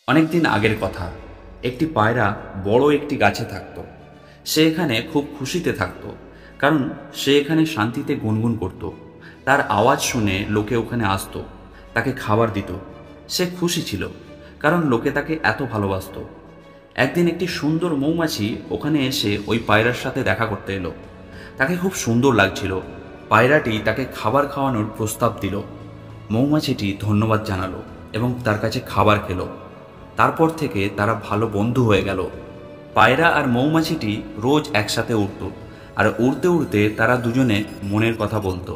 অনেকদিন আগের কথা। একটি পায়রা বড় একটি গাছে থাকত। সে এখানে খুব খুশিতে থাকত, কারণ সে এখানে শান্তিতে গুনগুন করত। তার আওয়াজ শুনে লোকে ওখানে আসতো, তাকে খাবার দিত। সে খুশি ছিল, কারণ লোকে তাকে এত ভালোবাসত। একদিন একটি সুন্দর মৌমাছি ওখানে এসে ওই পায়রার সাথে দেখা করতে এলো। তাকে খুব সুন্দর লাগছিল। পায়রাটি তাকে খাবার খাওয়ানোর প্রস্তাব দিল। মৌমাছিটি ধন্যবাদ জানালো এবং তার কাছে খাবার খেলো। তারপর থেকে তারা ভালো বন্ধু হয়ে গেল। পায়রা আর মৌমাছিটি রোজ একসাথে উড়ত, আর উড়তে উড়তে তারা দুজনে মনের কথা বলতো।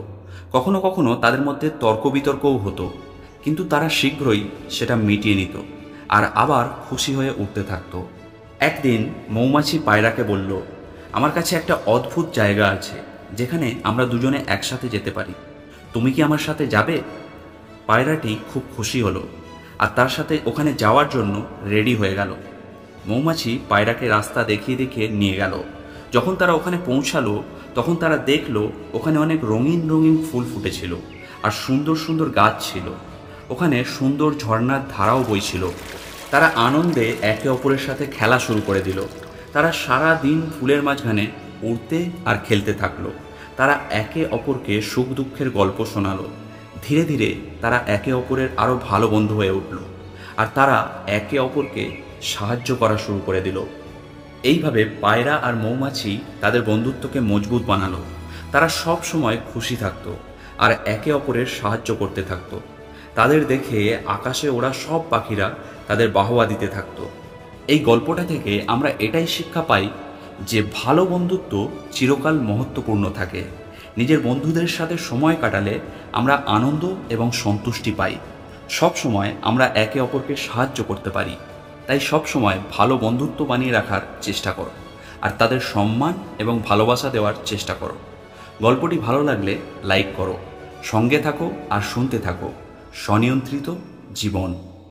কখনো কখনো তাদের মধ্যে তর্ক বিতর্কও হতো, কিন্তু তারা শীঘ্রই সেটা মিটিয়ে নিত আর আবার খুশি হয়ে উঠতে থাকতো। একদিন মৌমাছি পায়রাকে বলল, আমার কাছে একটা অদ্ভুত জায়গা আছে যেখানে আমরা দুজনে একসাথে যেতে পারি। তুমি কি আমার সাথে যাবে? পায়রাটি খুব খুশি হলো আর তার সাথে ওখানে যাওয়ার জন্য রেডি হয়ে গেল। মৌমাছি পায়রাকে রাস্তা দেখিয়ে দেখিয়ে নিয়ে গেল। যখন তারা ওখানে পৌঁছালো, তখন তারা দেখলো ওখানে অনেক রঙিন রঙিন ফুল ফুটেছিল আর সুন্দর সুন্দর গাছ ছিল। ওখানে সুন্দর ঝর্ণার ধারাও বইছিল। তারা আনন্দে একে অপরের সাথে খেলা শুরু করে দিল। তারা সারা দিন ফুলের মাঝখানে উড়তে আর খেলতে থাকলো। তারা একে অপরকে সুখ দুঃখের গল্প শোনালো। ধীরে ধীরে তারা একে অপরের আরও ভালো বন্ধু হয়ে উঠল, আর তারা একে অপরকে সাহায্য করা শুরু করে দিল। এইভাবে পায়রা আর মৌমাছি তাদের বন্ধুত্বকে মজবুত বানালো। তারা সব সময় খুশি থাকতো আর একে অপরের সাহায্য করতে থাকতো। তাদের দেখে আকাশে ওড়া সব পাখিরা তাদের বাহবা দিতে থাকতো। এই গল্পটা থেকে আমরা এটাই শিক্ষা পাই যে ভালো বন্ধুত্ব চিরকাল মহত্বপূর্ণ থাকে। নিজের বন্ধুদের সাথে সময় কাটালে আমরা আনন্দ এবং সন্তুষ্টি পাই। সব সময় আমরা একে অপরকে সাহায্য করতে পারি। তাই সব সময় ভালো বন্ধুত্ব বানিয়ে রাখার চেষ্টা করো আর তাদের সম্মান এবং ভালোবাসা দেওয়ার চেষ্টা করো। গল্পটি ভালো লাগলে লাইক করো, সঙ্গে থাকো আর শুনতে থাকো স্বনিয়ন্ত্রিত জীবন।